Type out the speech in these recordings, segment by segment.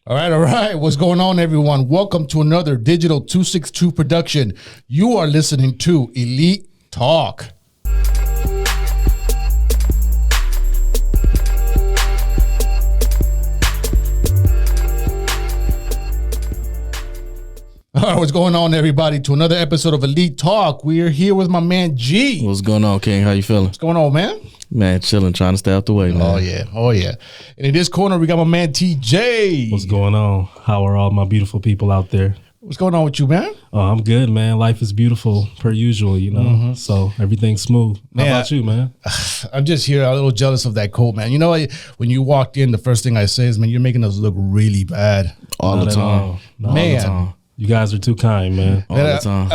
All right. What's going on, everyone? Welcome to another Digital 262 production. You are listening to Elite Talk. All right, what's going on, everybody, to another episode of Elite Talk. We're here with my man, G. What's going on, King? How you feeling? What's going on, man? Man, chilling, trying to stay out the way, man. Oh, yeah. And in this corner, we got my man, TJ. What's going on? How are all my beautiful people out there? What's going on with you, man? Oh, I'm good, man. Life is beautiful, per usual, you know, so everything's smooth. How about you, man? I'm just here a little jealous of that coat, man. You know, when you walked in, the first thing I say is, man, you're making us look really bad. All the time. Man. You guys are too kind, man. All the time.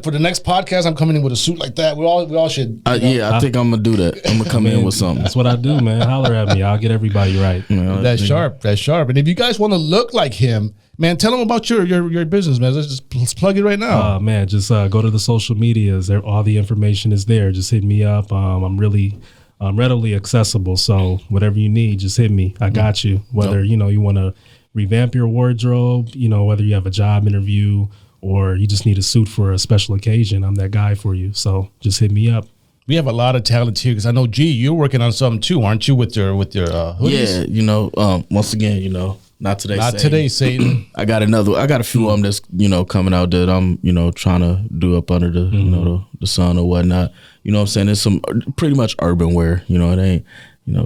For the next podcast, I'm coming in with a suit like that. We all should. I think I'm going to do that. I'm going to come in with something. That's what I do, man. Holler at me. I'll get everybody right. That's sharp. And if you guys want to look like him, man, tell them about your business, man. Let's plug it right now. Man, just go to the social medias. All the information is there. Just hit me up. I'm readily accessible. So whatever you need, just hit me. I got you. Whether, you want to revamp your wardrobe, whether you have a job interview or you just need a suit for a special occasion, I'm that guy for you. So just hit me up. We have a lot of talent here because I know, G, you're working on something too, aren't you, with your hoodies? Yeah, once again, not today, Satan. I got a few of them that's, coming out that I'm, trying to do up under the, the sun or whatnot. You know what I'm saying? It's some pretty much urban wear, it ain't,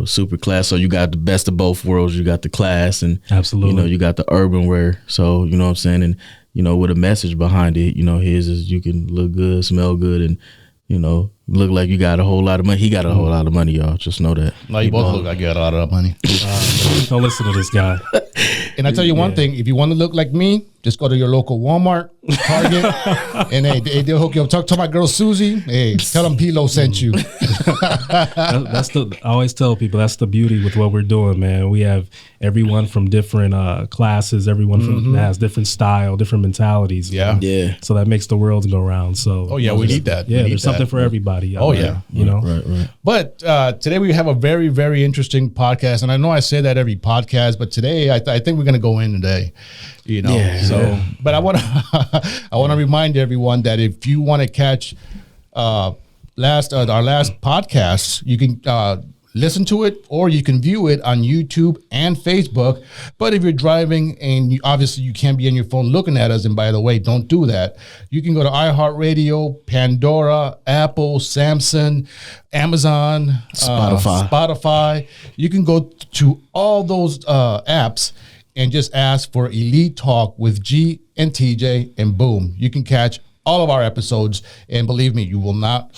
super class. So you got the best of both worlds. You got the class and absolutely, you got the urban wear. So, you know what I'm saying? And, with a message behind it, his is you can look good, smell good, and, look like you got a whole lot of money. He got a whole lot of money, y'all. Just know that. No, you both look like you got a lot of money. Don't listen to this guy. And I tell you one thing, if you want to look like me, just go to your local Walmart, Target, and they'll hook you up. Talk to my girl Susie. Hey, tell them Pilo sent you. I always tell people that's the beauty with what we're doing, man. We have everyone from different classes, everyone that has different style, different mentalities. Yeah. So that makes the world go round. So we need that. Yeah, there's something for everybody. Right. But today we have a very, very interesting podcast, and I know I say that every podcast, but today I think we're going to go in today. But I want to remind everyone that if you want to catch our last podcast, you can listen to it or you can view it on YouTube and Facebook. But if you're driving and obviously you can't be on your phone looking at us, and by the way, don't do that. You can go to iHeartRadio, Pandora, Apple, Samsung, Amazon, Spotify. You can go to all those apps and just ask for Elite Talk with G and TJ, and boom, you can catch all of our episodes. And believe me, you will not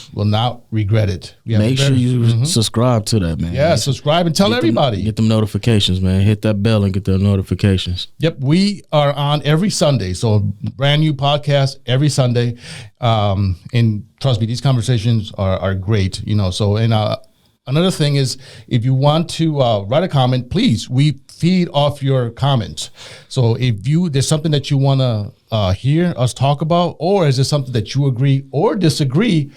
regret it. Make sure you subscribe to that, man. Yeah, subscribe and tell everybody. Get them notifications, man. Hit that bell and get the notifications. Yep, we are on every Sunday, so brand new podcast every Sunday. And trust me, these conversations are great. So another thing is, if you want to write a comment, please, we feed off your comments. So if there's something that you want to hear us talk about, or is there something that you agree or disagree,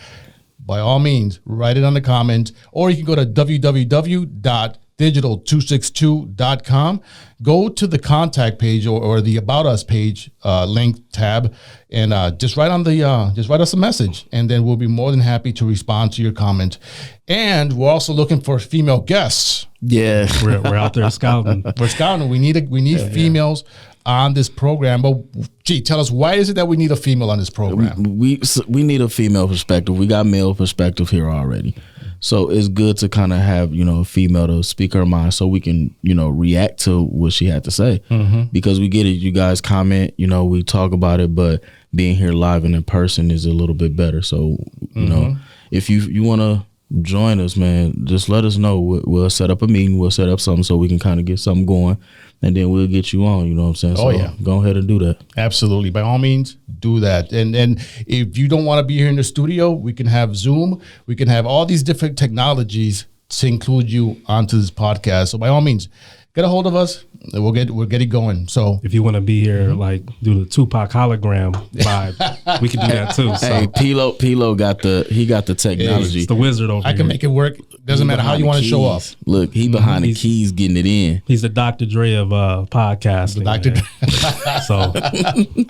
by all means, write it on the comments. Or you can go to www.digital262.com, go to the contact page or the About Us page link tab, and just write us a message, and then we'll be more than happy to respond to your comment. And we're also looking for female guests. Yeah, we're out there scouting. We're scouting. We need females on this program. But gee, tell us, why is it that we need a female on this program? We need a female perspective. We got male perspective here already. So it's good to kind of have, a female to speak her mind so we can, react to what she had to say. Because we get it. You guys comment, we talk about it, but being here live and in person is a little bit better. So, if you want to join us, man, just let us know. We'll set up a meeting. We'll set up something so we can kind of get something going, and then we'll get you on. You know what I'm saying? So go ahead and do that. Absolutely. By all means, do that. And if you don't want to be here in the studio, we can have Zoom. We can have all these different technologies to include you onto this podcast. So by all means, get a hold of us We'll get it going. So if you want to be here, like do the Tupac hologram vibe, we can do that too. So. Hey, Pilo got the technology. It's the wizard over here. I can make it work. Doesn't matter how you want to show up. Look, he behind the keys getting it in. He's the Dr. Dre of podcasting. So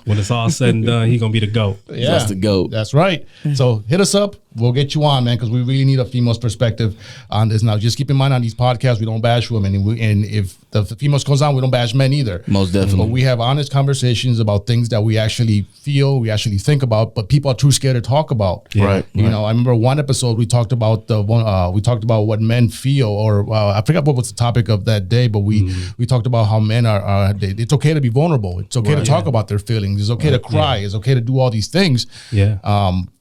when it's all said and done, he's gonna be the GOAT. Yeah, that's the GOAT. That's right. So hit us up. We'll get you on, man, because we really need a female's perspective on this. Now, just keep in mind on these podcasts, we don't bash women, and if the females goes on, we don't bash men either. Most definitely. But we have honest conversations about things that we actually feel, we actually think about, but people are too scared to talk about. Yeah. Right. You know, I remember one episode we talked about what men feel, or I forgot what was the topic of that day, but we talked about how men are. It's okay to be vulnerable. It's okay to talk about their feelings. It's okay to cry. It's okay to do all these things. Yeah.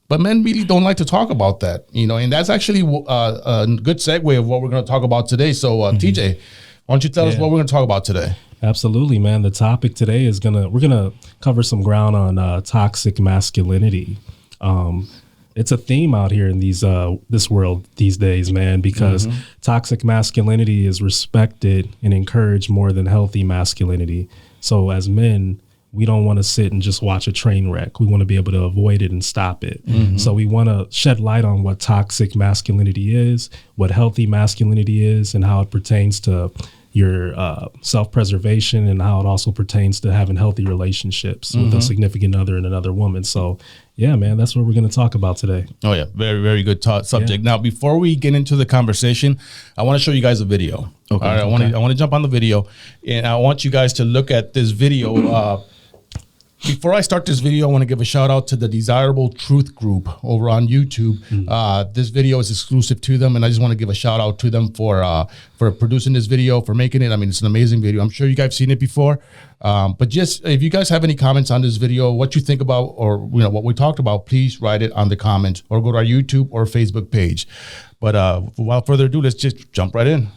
But men really don't like to talk about that, you know, and that's actually a good segue of what we're going to talk about today. So, TJ, why don't you tell us what we're going to talk about today? Absolutely, man. The topic today is we're gonna cover some ground on toxic masculinity. It's a theme out here in this world these days, man, because toxic masculinity is respected and encouraged more than healthy masculinity. So as men, we don't want to sit and just watch a train wreck. We want to be able to avoid it and stop it. So we want to shed light on what toxic masculinity is, what healthy masculinity is, and how it pertains to your self-preservation, and how it also pertains to having healthy relationships with a significant other and another woman. So yeah, man, that's what we're going to talk about today. Oh yeah, very, very good subject. Now, before we get into the conversation, I want to show you guys a video. Okay. All right, I want to jump on the video, and I want you guys to look at this video. Before I start this video, I want to give a shout out to the Desirable Truth Group over on YouTube. This video is exclusive to them, and I just want to give a shout out to them for producing this video, for making it. I mean, it's an amazing video. I'm sure you guys have seen it before, but just if you guys have any comments on this video, what you think about, or what we talked about, please write it on the comments, or go to our YouTube or Facebook page. But without further ado, let's just jump right in.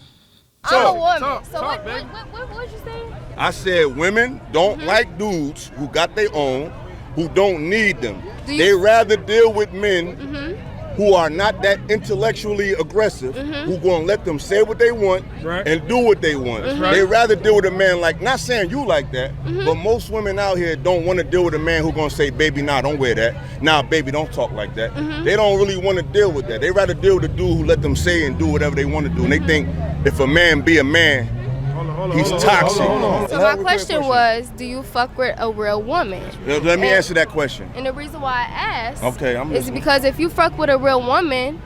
I'm a woman. So what did you say? I said women don't like dudes who got their own, who don't need them. They rather deal with men who are not that intellectually aggressive, who gonna let them say what they want and do what they want. They rather deal with a man like, not saying you like that, but most women out here don't want to deal with a man who gonna say, baby, nah, don't wear that. Nah, baby, don't talk like that. They don't really want to deal with that. They rather deal with a dude who let them say and do whatever they want to do. And they think if a man be a man, he's toxic. So my question was, do you fuck with a real woman? Let me answer that question. And the reason why I asked is because if you fuck with a real woman,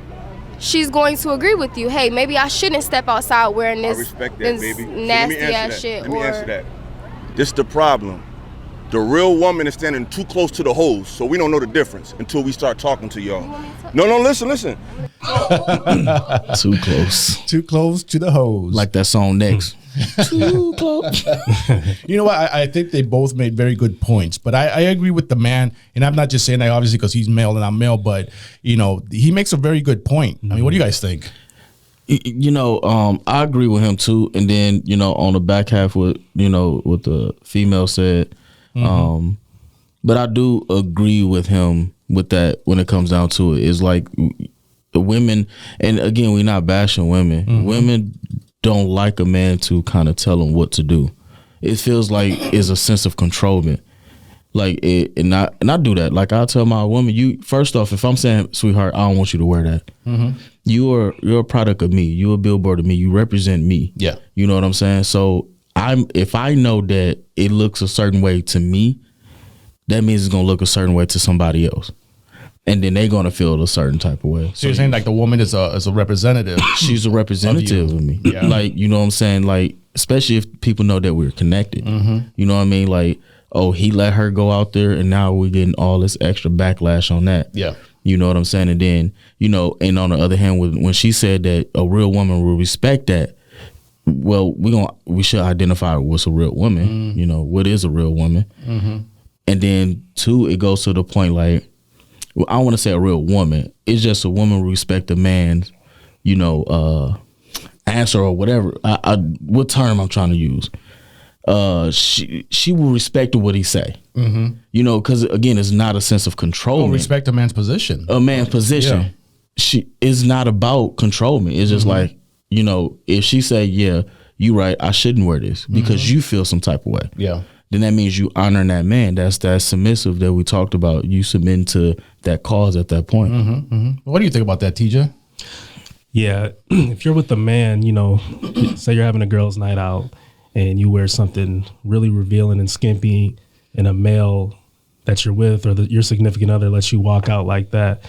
she's going to agree with you. Hey, maybe I shouldn't step outside wearing this, I respect that, baby. nasty ass shit. Let me answer that. This is the problem. The real woman is standing too close to the hose, so we don't know the difference until we start talking to y'all. No, listen. Too close. Too close to the hose. Like that song Next. Too close. You know what? I think they both made very good points, but I agree with the man, and I'm not just saying that obviously because he's male and I'm male, but he makes a very good point. I mean, what do you guys think? I agree with him too, and then on the back half what the female said, but I do agree with him with that when it comes down to it. It's like the women, and again, we're not bashing women. Women don't like a man to kind of tell them what to do. It feels like it's a sense of controlment. Like and I do that. Like I tell my woman, you first off, if I'm saying, sweetheart, I don't want you to wear that. You're a product of me. You're a billboard of me. You represent me. Yeah. You know what I'm saying? So if I know that it looks a certain way to me, that means it's gonna look a certain way to somebody else. And then they're gonna feel a certain type of way. So you're saying like the woman is a representative. She's a representative of me. Yeah. Like, you know what I'm saying? Like, especially if people know that we're connected. You know what I mean? Like, oh, he let her go out there and now we're getting all this extra backlash on that. Yeah. You know what I'm saying? And then, and on the other hand, when she said that a real woman will respect that, well, we should identify what's a real woman. What is a real woman? And then two, it goes to the point like, well, I don't want to say a real woman. It's just a woman will respect a man's, answer or whatever. What term I'm trying to use? She will respect what he say. Because again, it's not a sense of control. Respect a man's position. A man's position. She is not about controlment. It's just like, if she say, yeah, you right, I shouldn't wear this because you feel some type of way. Yeah. Then that means you honoring that man. That's that submissive that we talked about. You submit to that cause at that point. What do you think about that, TJ? Yeah, if you're with a man, you know, say you're having a girls' night out and you wear something really revealing and skimpy, and a male that you're with or your significant other lets you walk out like that,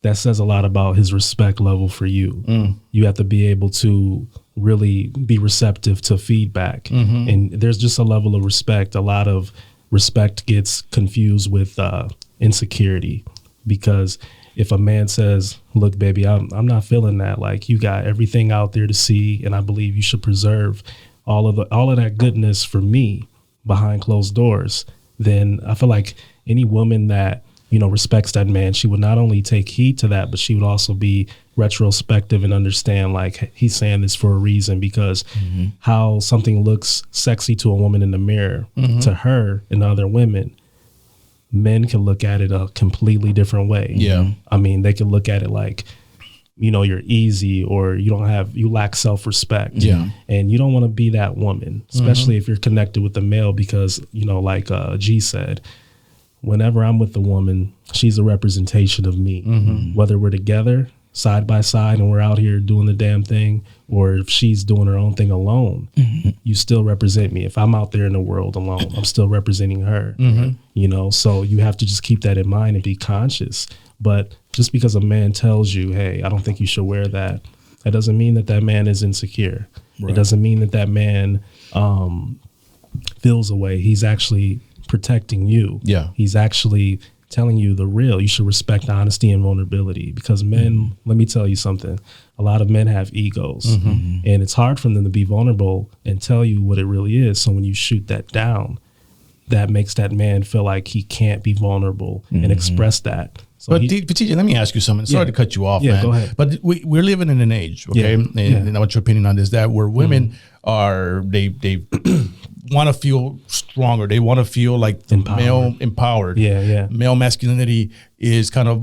that says a lot about his respect level for you. You have to be able to really be receptive to feedback. And there's just a level of respect. A lot of respect gets confused with insecurity, because if a man says, look, baby, I'm not feeling that, like, you got everything out there to see, and I believe you should preserve all of that goodness for me behind closed doors, then I feel like any woman that, you know, respects that man, she would not only take heed to that, but she would also be retrospective and understand, like, he's saying this for a reason, because how something looks sexy to a woman in the mirror, to her and other women, men can look at it a completely different way. Yeah. I mean, they can look at it like, you know, you're easy, or you lack self-respect. Yeah. And you don't want to be that woman, especially if you're connected with a male, because, you know, like G said, whenever I'm with a woman, she's a representation of me, whether we're together side by side and we're out here doing the damn thing, or if she's doing her own thing alone, you still represent me. If I'm out there in the world alone, I'm still representing her, you know? So you have to just keep that in mind and be conscious. But just because a man tells you, hey, I don't think you should wear that, that doesn't mean that that man is insecure. Right. It doesn't mean that that man feels away. He's actually protecting you. Yeah. He's actually telling you the real. You should respect honesty and vulnerability, because men, let me tell you something, a lot of men have egos, and it's hard for them to be vulnerable and tell you what it really is. So when you shoot that down, that makes that man feel like he can't be vulnerable and express that. So but TJ, let me ask you something. Sorry to cut you off, man. Go ahead. But we're living in an age, okay? And I want your opinion on this, that where women are, they want to feel stronger. They want to feel like the male empowered. Male masculinity is kind of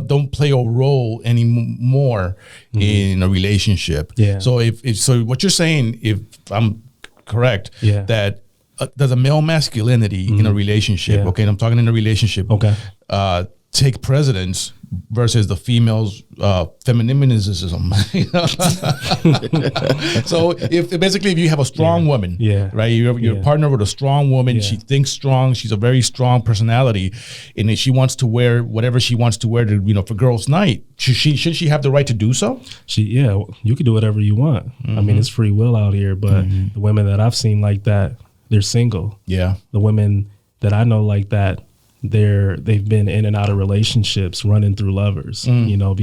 don't play a role anymore in a relationship. So so what you're saying, if I'm correct, that does a male masculinity in a relationship, okay, and I'm talking in a relationship, take precedence versus the female's feminism. So if you have a strong woman, right, you're a partner with a strong woman, she thinks strong, she's a very strong personality, and if she wants to wear whatever she wants to wear to, you know, for girls' night, should she have the right to do so? You can do whatever you want. I mean, it's free will out here, but the women that I've seen like that, they're single. The women that I know like that, they've been in and out of relationships, running through lovers, you know,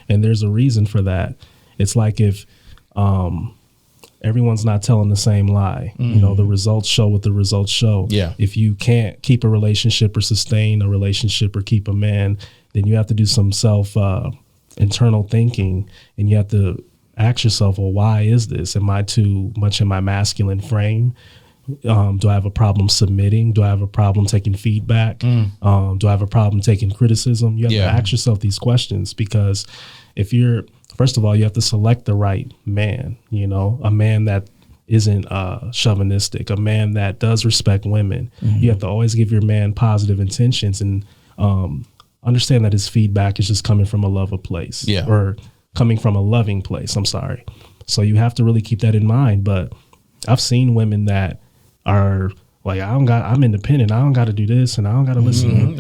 and there's a reason for that. It's like if everyone's not telling the same lie, you know, the results show what the results show. If you can't keep a relationship or sustain a relationship or keep a man, then you have to do some internal thinking, and you have to ask yourself, well, why is this? Am I too much in my masculine frame? Do I have a problem submitting? Do I have a problem taking feedback? Do I have a problem taking criticism? You have to ask yourself these questions, because first of all, you have to select the right man, you know, a man that isn't chauvinistic, a man that does respect women. You have to always give your man positive intentions, and understand that his feedback is just coming from a loving place, or coming from a loving place. I'm sorry. So you have to really keep that in mind. But I've seen women that are like, I'm independent, I don't got to do this, and I don't got to listen.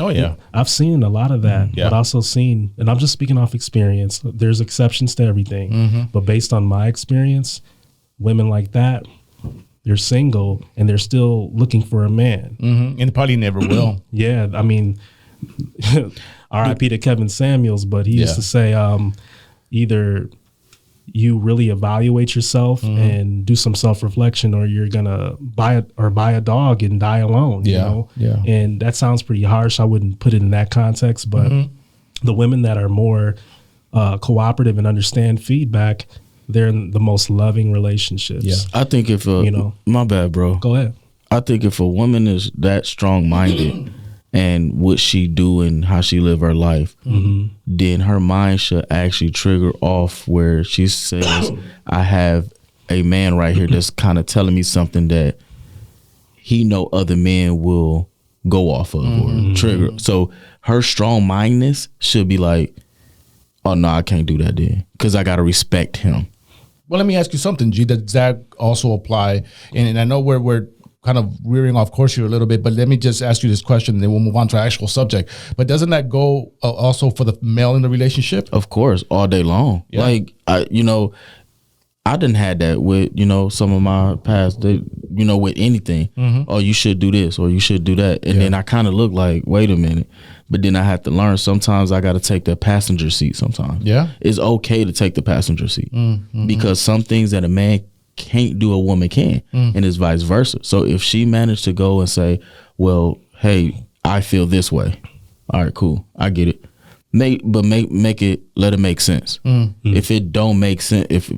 I've seen a lot of that, but also seen, and I'm just speaking off experience, there's exceptions to everything, but based on my experience, women like that, they're single and they're still looking for a man, and probably never will. I mean, R.I.P. to Kevin Samuels, but he used to say, either you really evaluate yourself and do some self-reflection, or you're gonna buy a dog and die alone, you know? And that sounds pretty harsh. I wouldn't put it in that context, but the women that are more cooperative and understand feedback, they're in the most loving relationships. I think if my bad, bro. Go ahead. I think if a woman is that strong-minded and what she do and how she live her life, then her mind should actually trigger off where she says, I have a man right here that's kind of telling me something that he know other men will go off of or trigger. So her strong mindedness should be like, oh no, I can't do that then because I got to respect him. Well, let me ask you something, G. Does that also apply? And I know we're kind of rearing off course here a little bit, but let me just ask you this question, and then we'll move on to our actual subject. But doesn't that go also for the male in the relationship? Of course, all day long. Yeah. Like, I didn't had that with, some of my past, with anything. Oh, you should do this or you should do that. And then I kind of look like, wait a minute. But then I have to learn sometimes I got to take the passenger seat sometimes. Yeah. It's okay to take the passenger seat because some things that a man can't do, a woman can, and it's vice versa. So if she managed to go and say, well, hey, I feel this way. All right, cool. I get it. Make it, let it make sense. If it don't make sense, if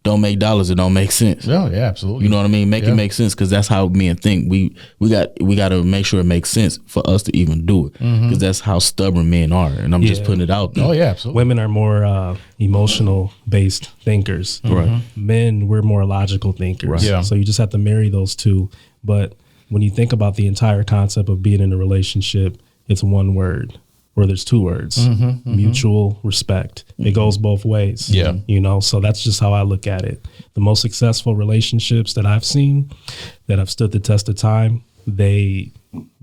don't make dollars, it don't make sense. Oh yeah, absolutely. You know what I mean? Make it make sense, because that's how men think. We got to make sure it makes sense for us to even do it, because that's how stubborn men are. And I'm just putting it out there. Oh yeah, absolutely. Women are more emotional based thinkers. Right. Men, we're more logical thinkers. Right. Yeah. So you just have to marry those two. But when you think about the entire concept of being in a relationship, it's one word. Or there's two words, mutual respect. It goes both ways. Yeah. So that's just how I look at it. The most successful relationships that I've seen that have stood the test of time, they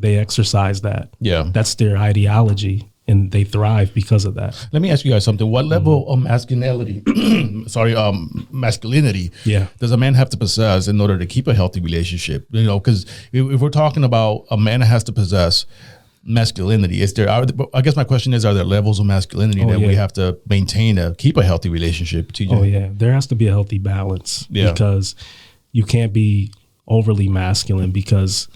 exercise that. Yeah. That's their ideology, and they thrive because of that. Let me ask you guys something. What level of masculinity, masculinity, does a man have to possess in order to keep a healthy relationship? Because if we're talking about a man has to possess masculinity, I guess my question is, are there levels of masculinity that we have to maintain to keep a healthy relationship, TJ? Oh yeah, there has to be a healthy balance, because you can't be overly masculine, because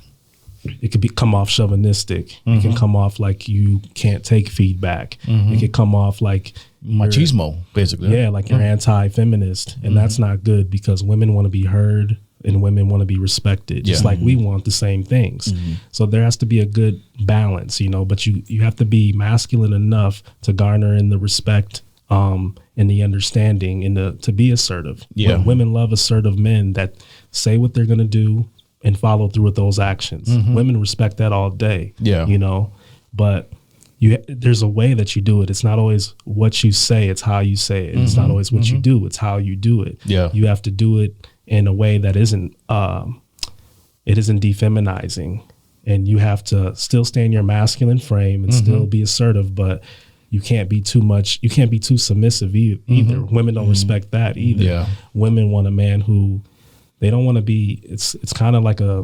it could come off chauvinistic. It can come off like you can't take feedback. It could come off like machismo, basically. Yeah, like you're anti-feminist, and that's not good, because women want to be heard and women want to be respected, just like we want the same things. So there has to be a good balance, but you have to be masculine enough to garner in the respect and the understanding and to be assertive. Yeah. Women love assertive men that say what they're going to do and follow through with those actions. Women respect that all day. Yeah. But there's a way that you do it. It's not always what you say, it's how you say it. It's not always what you do, it's how you do it. Yeah. You have to do it in a way that isn't defeminizing, and you have to still stay in your masculine frame and still be assertive, but you can't be too much. You can't be too submissive either. Women don't respect that either. Yeah. Women want a man who they don't want to be. It's kind of like a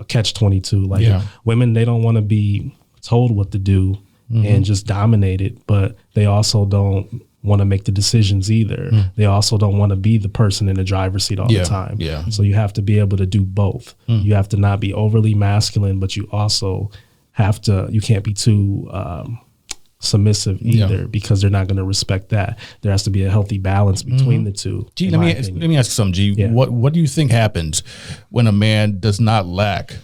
catch-22. Like women, they don't want to be told what to do and just dominate it, but they also don't want to make the decisions either. They also don't want to be the person in the driver's seat all the time. Yeah. So you have to be able to do both. You have to not be overly masculine, but you also have to, you can't be too submissive either, because they're not going to respect that. There has to be a healthy balance between the two. G, let me ask you something, G. Yeah. What do you think happens when a man does not lack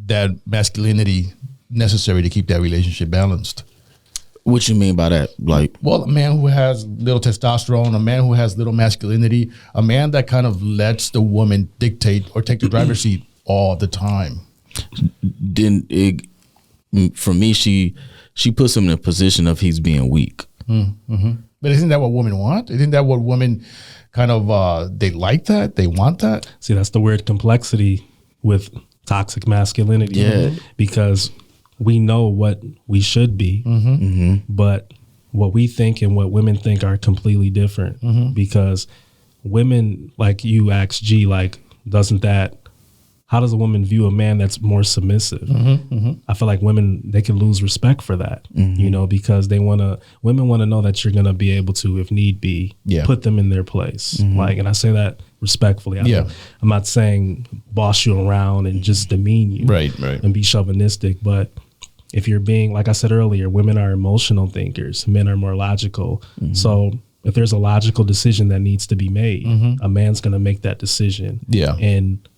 that masculinity necessary to keep that relationship balanced? What you mean by that? Like, well, a man who has little testosterone, a man who has little masculinity, a man that kind of lets the woman dictate or take the driver's seat all the time. Then for me, she puts him in a position of he's being weak. But isn't that what women want? Isn't that what women kind of, they like that? They want that? See, that's the weird complexity with toxic masculinity. Yeah. Because we know what we should be, but what we think and what women think are completely different. Because women, like you asked G, like, how does a woman view a man that's more submissive? I feel like women, they can lose respect for that, because women want to know that you're going to be able to, if need be, put them in their place. Like, and I say that respectfully. I'm not saying boss you around and just demean you and be chauvinistic, but if you're being, like I said earlier, women are emotional thinkers, men are more logical. So if there's a logical decision that needs to be made, a man's going to make that decision. Yeah. And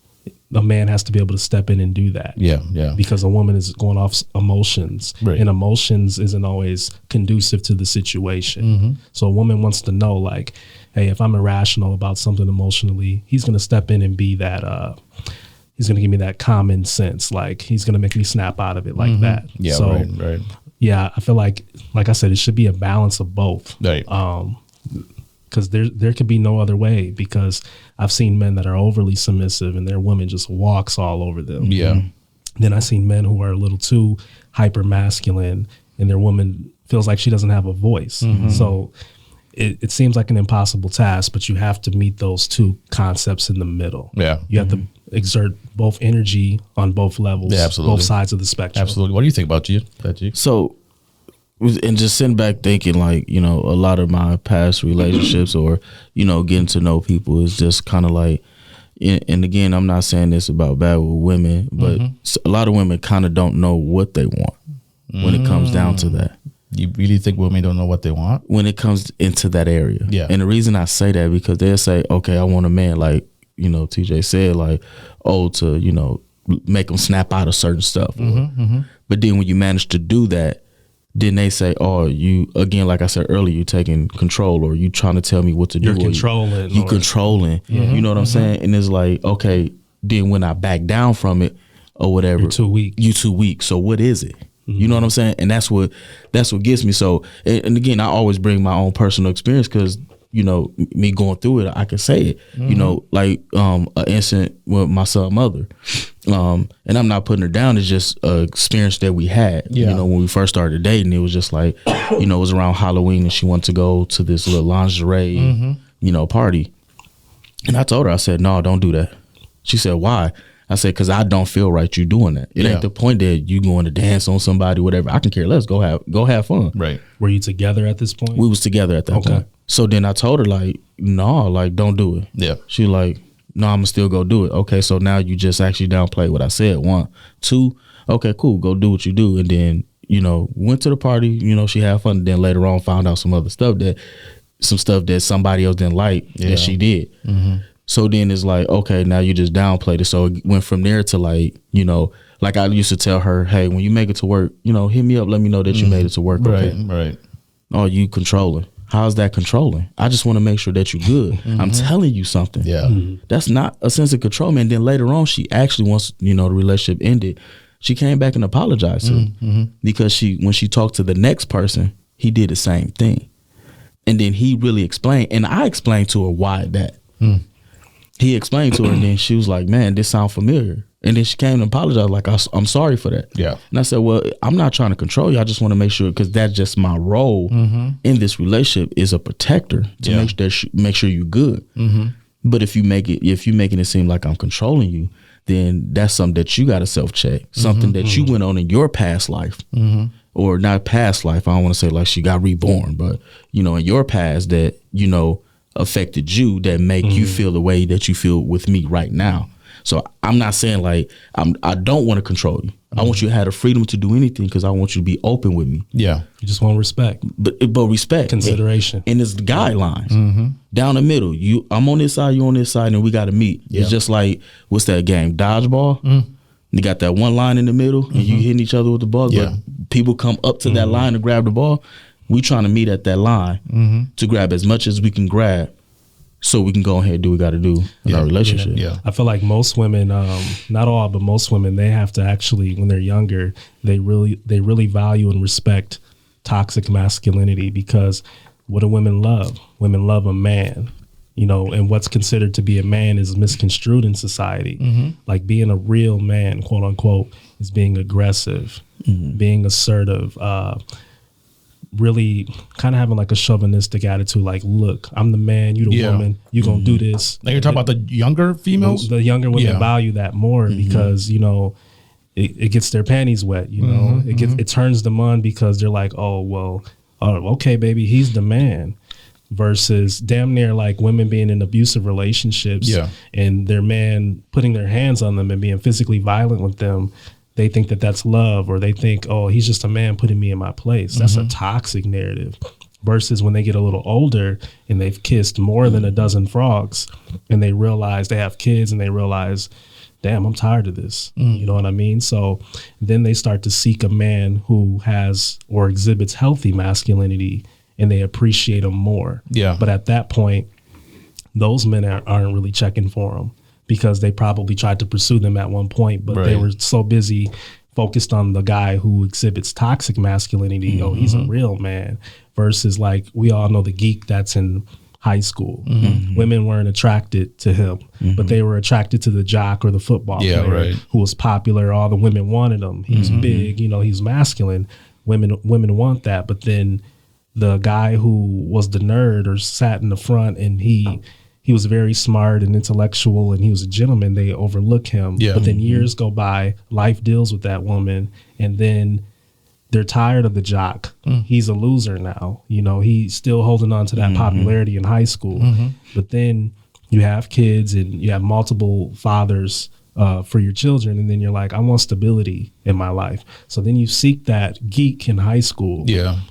a man has to be able to step in and do that. Yeah. Because a woman is going off emotions, right. and emotions isn't always conducive to the situation. Mm-hmm. So a woman wants to know, like, hey, if I'm irrational about something emotionally, he's going to step in and be that, he's going to give me that common sense. Like, he's going to make me snap out of it like Mm-hmm. that. Yeah, so, right. Yeah, I feel like I said, it should be a balance of both. Right. Because there could be no other way, because I've seen men that are overly submissive and their woman just walks all over them. Yeah. Then I've seen men who are a little too hyper masculine and their woman feels like she doesn't have a voice. Mm-hmm. So it seems like an impossible task, but you have to meet those two concepts in the middle. Yeah. You have to exert both energy on both levels, Yeah, absolutely. both sides of the spectrum. Absolutely. What do you think about that? So, and just sitting back thinking, like, you know, a lot of my past relationships or, you know, getting to know people is just kind of like, and again, I'm not saying this about bad with women, but a lot of women kind of don't know what they want when it comes down to that. You really think women don't know what they want? When it comes into that area. Yeah. And the reason I say that, because they'll say, okay, I want a man, like, you know, TJ said, like, to, you know, make them snap out of certain stuff. But then when you manage to do that, then they say, oh, you, again, like I said earlier, you taking control, or you trying to tell me what to do. You're controlling. You controlling. You know what I'm saying? And it's like, okay, then when I back down from it or whatever. You're too weak. You too weak. So what is it? You know what I'm saying? And that's what gets me. So, and again, I always bring my own personal experience, because, you know, me going through it, I can say it, you know, like an incident with my son's mother. And I'm not putting her down. It's just an experience that we had, you know, when we first started dating. It was just like, you know, it was around Halloween and she wanted to go to this little lingerie, you know, party. And I told her, I said, no, don't do that. She said, why? I said, because I don't feel right you doing that. It ain't the point that you going to dance on somebody, whatever. I can care less. Go have fun. Right. Were you together at this point? We was together at that point. So then I told her, like, no, like, don't do it. Yeah. She like, no, I'm gonna still go do it. Okay, so now you just actually downplay what I said. 1, 2, okay, cool, go do what you do. And then, you know, went to the party, you know, she had fun. And then later on found out some stuff that somebody else didn't like that she did. So then it's like, okay, now you just downplayed it. So it went from there to, like, you know, like I used to tell her, hey, when you make it to work, you know, hit me up, let me know that you made it to work. Right, okay? right. Oh, you controlling. How's that controlling? I just want to make sure that you're good. I'm telling you something. Yeah. That's not a sense of control, man. Then later on, she actually, once, you know, the relationship ended, she came back and apologized to him, because when she talked to the next person, he did the same thing. And then he really explained, and I explained to her why that. He explained to her, and then she was like, man, this sounds familiar. And then she came and apologized, like, I'm sorry for that. Yeah. And I said, well, I'm not trying to control you. I just want to make sure, because that's just my role in this relationship, is a protector to make sure you're good. But if you're making it seem like I'm controlling you, then that's something that you got to self-check. Something that you went on in your past life, or not past life. I don't want to say like she got reborn, but, you know, in your past that, you know, affected you, that make you feel the way that you feel with me right now. So I'm not saying like I don't want to control you. I want you to have the freedom to do anything, because I want you to be open with me. Yeah. You just want respect. But respect. Consideration. And it's guidelines. Down the middle. I'm on this side, you on this side, and we got to meet. It's just like, what's that game? Dodgeball? You got that one line in the middle, and you hitting each other with the ball. But people come up to that line to grab the ball. We trying to meet at that line to grab as much as we can grab, so we can go ahead and do what we got to do in our relationship. Yeah. I feel like most women, not all, but most women, they have to actually, when they're younger, they really value and respect toxic masculinity, because what do women love? Women love a man, you know, and what's considered to be a man is misconstrued in society. Like being a real man, quote unquote, is being aggressive, being assertive, really kind of having like a chauvinistic attitude, like, look, I'm the man, you the woman, you gonna do this. Now you're talking about the younger females? The younger women value that more because, you know, it gets their panties wet, you know, it turns them on, because they're like, oh, well, okay, baby, he's the man. Versus damn near like women being in abusive relationships and their man putting their hands on them and being physically violent with them. They think that that's love, or they think, oh, he's just a man putting me in my place. That's a toxic narrative. Versus when they get a little older and they've kissed more than a dozen frogs, and they realize they have kids, and they realize damn, I'm tired of this. You know what I mean? So then they start to seek a man who has or exhibits healthy masculinity, and they appreciate him more. Yeah. But at that point, those men aren't really checking for them, because they probably tried to pursue them at one point, but they were so busy focused on the guy who exhibits toxic masculinity. Oh, he's a real man, versus like, we all know the geek that's in high school. Women weren't attracted to him, but they were attracted to the jock or the football player who was popular. All the women wanted him. He was big, you know, he's masculine. Women want that. But then the guy who was the nerd or sat in the front, and he was very smart and intellectual, and he was a gentleman, they overlook him. But then years go by, life deals with that woman, and then they're tired of the jock. He's a loser now. You know, he's still holding on to that popularity in high school. But then you have kids and you have multiple fathers for your children, and then you're like, I want stability in my life. So then you seek that geek in high school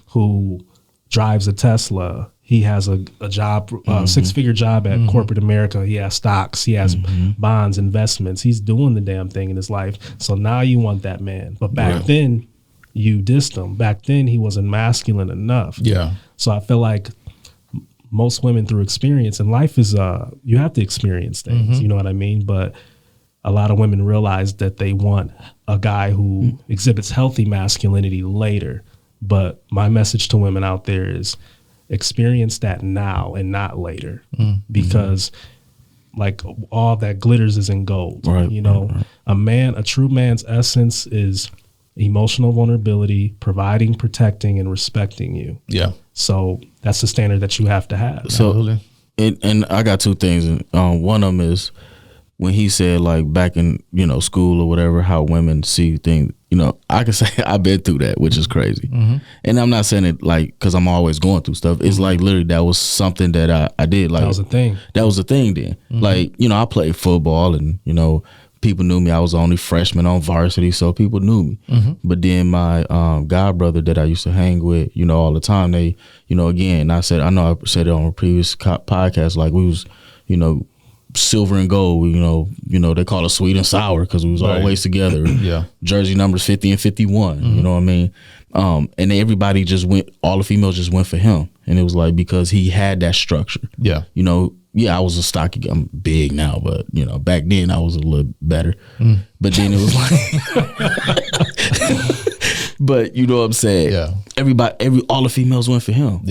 who drives a Tesla. He has a job, six-figure job at corporate America. He has stocks. He has bonds, investments. He's doing the damn thing in his life. So now you want that man. But back then, you dissed him. Back then, he wasn't masculine enough. So I feel like most women, through experience, and life is, you have to experience things, you know what I mean? But a lot of women realize that they want a guy who exhibits healthy masculinity later. But my message to women out there is, experience that now and not later, because like all that glitters isn't gold. You know, a true man's essence is emotional vulnerability, providing, protecting, and respecting you. So that's the standard that you have to have. So, and I got two things. One of them is when he said, like, back in, you know, school or whatever, how women see things. You know, I can say I've been through that, which is crazy. And I'm not saying it like because I'm always going through stuff. It's like literally that was something that I did. Like, that was a thing. That was a thing then. Like, you know, I played football, and, you know, people knew me. I was the only freshman on varsity, so people knew me. But then my god brother that I used to hang with, you know, all the time, they, you know, again, I know I said it on a previous podcast, like we was, you know, silver and gold, you know, they call it sweet and sour because we was always together. Jersey numbers 50 and 51, you know what I mean? And everybody just went, all the females just went for him. And it was like, because he had that structure. You know, I was a stocky, I'm big now, but, you know, back then I was a little better. But then it was like, but you know what I'm saying? All the females went for him.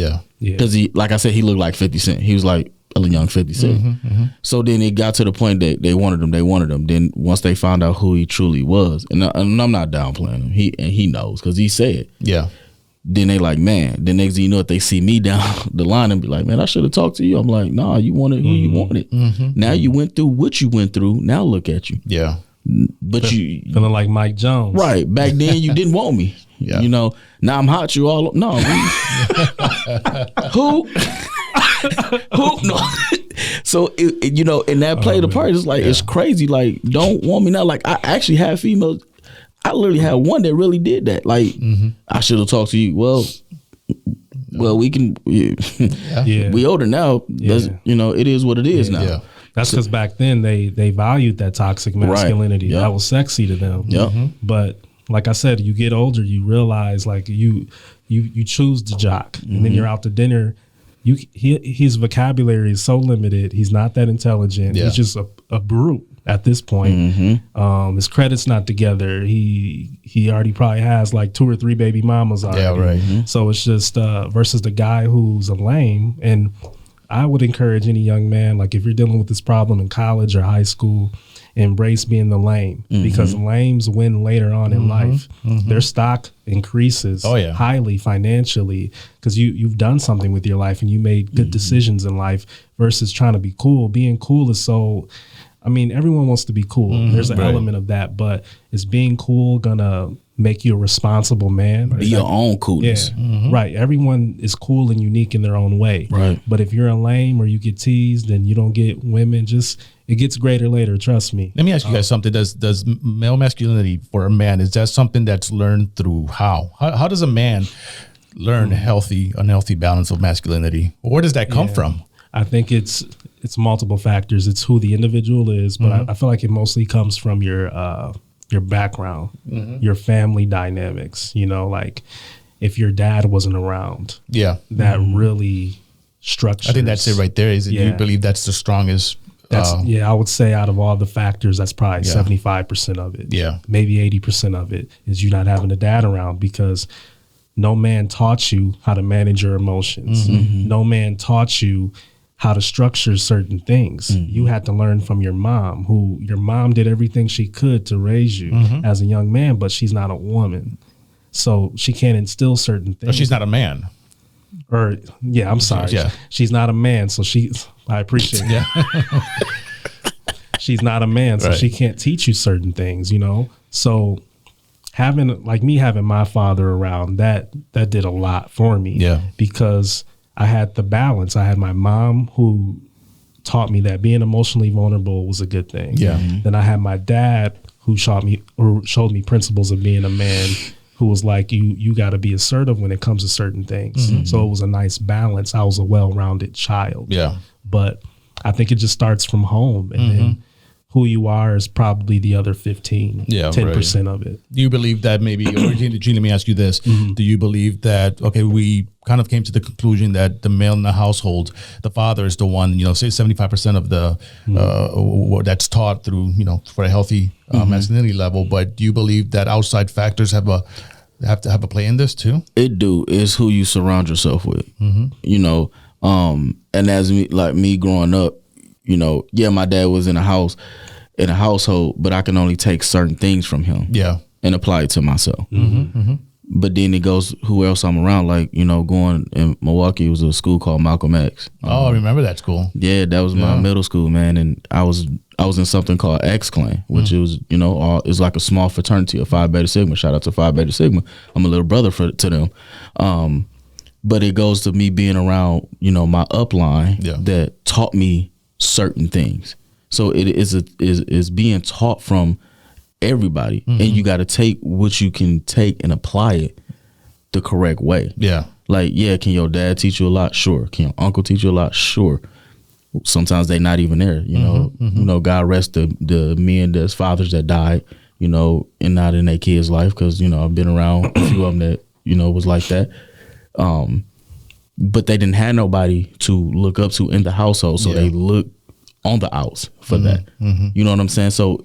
Because he, like I said, he looked like 50 Cent. He was like a young 50 Cent. So then it got to the point that they wanted him. Then once they found out who he truly was, and I'm not downplaying him, he knows because he said, then they like, man, the next thing you know, if they see me down the line and be like, man, I should have talked to you. I'm like, nah, you wanted who you wanted. Now you went through what you went through. Now look at you. But you feeling like Mike Jones. Right. Back then you didn't want me. You know, now I'm hot. You all no. Who? No. So you know, and that played a part. It's like it's crazy. Like, don't want me now. Like, I actually have females. I literally had one that really did that. Like, I should have talked to you. Well, we can. We older now. You know, it is what it is now. That's because back then they valued that toxic masculinity. That was sexy to them. But like I said, you get older, you realize like you choose the jock, and then you're out to dinner. His vocabulary is so limited. He's not that intelligent. He's just a brute at this point. His credit's not together. He already probably has like 2 or 3 baby mamas already. So it's just versus the guy who's a lame. And I would encourage any young man, like if you're dealing with this problem in college or high school, embrace being the lame, because lames win later on in life. Their stock increases highly financially because you've done something with your life and you made good decisions in life versus trying to be cool. Being cool is so, I mean, everyone wants to be cool. There's an element of that, but is being cool gonna make you a responsible man? Be your own coolness. Right. Everyone is cool and unique in their own way. But if you're a lame or you get teased and you don't get women, it gets greater later. Trust me. Let me ask you guys something. Does male masculinity for a man, is that something that's learned through how does a man learn unhealthy balance of masculinity? Where does that come from? I think it's it's multiple factors. It's who the individual is, but I feel like it mostly comes from your background, your family dynamics. You know, like if your dad wasn't around, that really structures. I think that's it right there. Is you believe that's the strongest? I would say out of all the factors, that's probably 75% of it. Yeah, maybe 80% of it is you not having a dad around, because no man taught you how to manage your emotions. No man taught you how to structure certain things. You had to learn from your mom, your mom did everything she could to raise you as a young man, but she's not a woman. So she can't instill certain things. Or she's not a man. Or, I'm sorry. She's not a man, so I appreciate it. She's not a man, so she can't teach you certain things, you know? So having my father around, that did a lot for me. Yeah. Because I had the balance. I had my mom who taught me that being emotionally vulnerable was a good thing. Yeah. Then I had my dad who showed me principles of being a man, who was like, you got to be assertive when it comes to certain things. So it was a nice balance. I was a well-rounded child. Yeah. But I think it just starts from home, and then who you are is probably the other 10% of it. Do you believe that maybe, or Gene, let me ask you this. Do you believe that, okay, we kind of came to the conclusion that the male in the household, the father is the one, say 75% of the, that's taught through, for a healthy masculinity level. But do you believe that outside factors have to have a play in this too? It do. It's who you surround yourself with, and as me growing up, my dad was in a household, but I can only take certain things from him, and apply it to myself. But then it goes who else I'm around. Like, going in Milwaukee, it was a school called Malcolm X. I remember that school. Yeah, that was my middle school, man. And I was in something called X Clan, which it was, it's like a small fraternity of Phi Beta Sigma. Shout out to Phi Beta Sigma. I'm a little brother to them. But it goes to me being around, my upline that taught me certain things. So it is being taught from everybody, and you got to take what you can take and apply it the correct way. Yeah. Like, can your dad teach you a lot? Sure. Can your uncle teach you a lot? Sure. Sometimes they not even there, God rest the men that's fathers that died, and not in their kids' life. Cause, I've been around a few of them that, was like that. But they didn't have nobody to look up to in the household. So they look on the outs for that. You know what I'm saying? So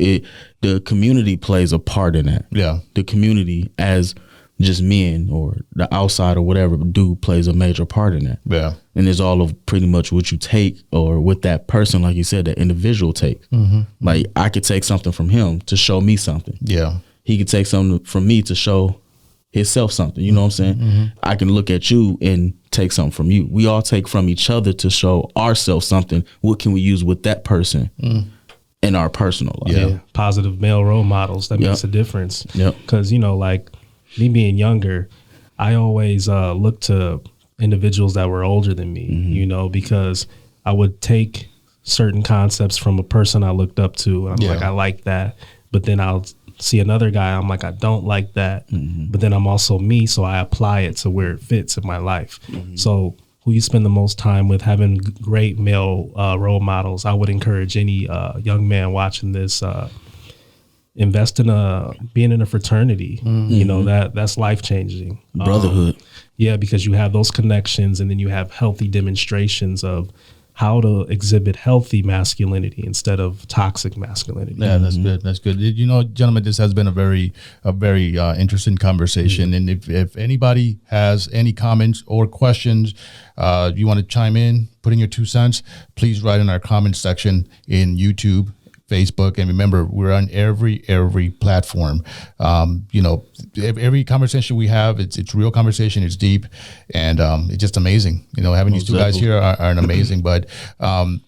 the community plays a part in that. Yeah. The community as just men or the outside or whatever plays a major part in that. Yeah. And it's all of pretty much what you take, or what that person, like you said, that individual takes. Like, I could take something from him to show me something. Yeah. He could take something from me to show himself something. You know what I'm saying? I can look at you and take something from you. We all take from each other to show ourselves something. What can we use with that person in our personal life? Yeah. Positive male role models. That makes a difference. Yeah. Because, like me being younger, I always looked to individuals that were older than me, because I would take certain concepts from a person I looked up to. And I'm like, I like that. But then I'll see another guy, I'm like, I don't like that. But then I'm also me, so I apply it to where it fits in my life. So who you spend the most time with, having great male role models, I would encourage any young man watching this, invest in being in a fraternity. That's life-changing. Brotherhood. Because you have those connections, and then you have healthy demonstrations of how to exhibit healthy masculinity instead of toxic masculinity. Yeah, that's good. That's good. Gentlemen, this has been a very interesting conversation. And if anybody has any comments or questions, you want to chime in, put in your 2 cents, please write in our comment section in YouTube, Facebook, and remember, we're on every platform. Every conversation we have, it's real conversation, it's deep, and it's just amazing. Having these 2 guys here are amazing. But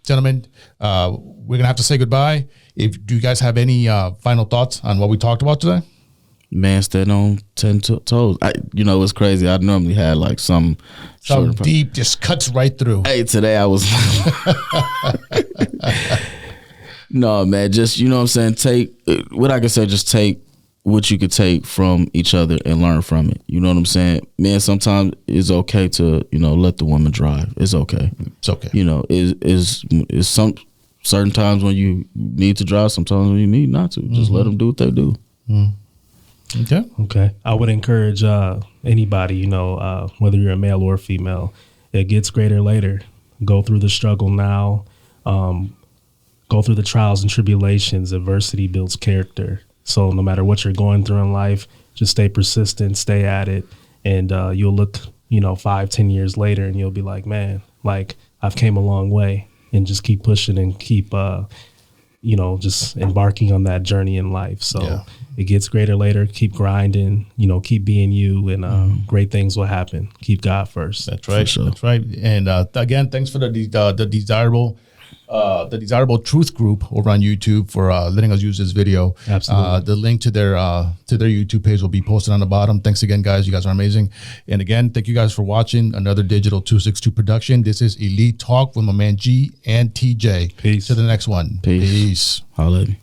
gentlemen, we're gonna have to say goodbye. Do you guys have any final thoughts on what we talked about today? Man, stand on 10 toes. It's crazy. I normally had like some deep, just cuts right through. Hey, today I was. No, man, just, take what I can say, just take what you could take from each other and learn from it. You know what I'm saying? Man, sometimes it's okay to, let the woman drive. It's okay. It's okay. Is some certain times when you need to drive, sometimes when you need not to. Just let them do what they do. Okay. I would encourage anybody, whether you're a male or female, it gets greater later. Go through the struggle now. Go through the trials and tribulations. Adversity builds character. So no matter what you're going through in life, just stay persistent, stay at it. And you'll look, 5-10 years later and you'll be like, man, like I've came a long way, and just keep pushing and keep, just embarking on that journey in life. So it gets greater later. Keep grinding, keep being you, and great things will happen. Keep God first. That's right. Sure. That's right. And again, thanks for the Desirable Truth Group over on YouTube for letting us use this video. Absolutely. The link to their YouTube page will be posted on the bottom. Thanks again, guys. You guys are amazing. And again, thank you guys for watching another Digital 262 production. This is Elite Talk with my man G and TJ. Peace. To the next one. Peace. Holla at me.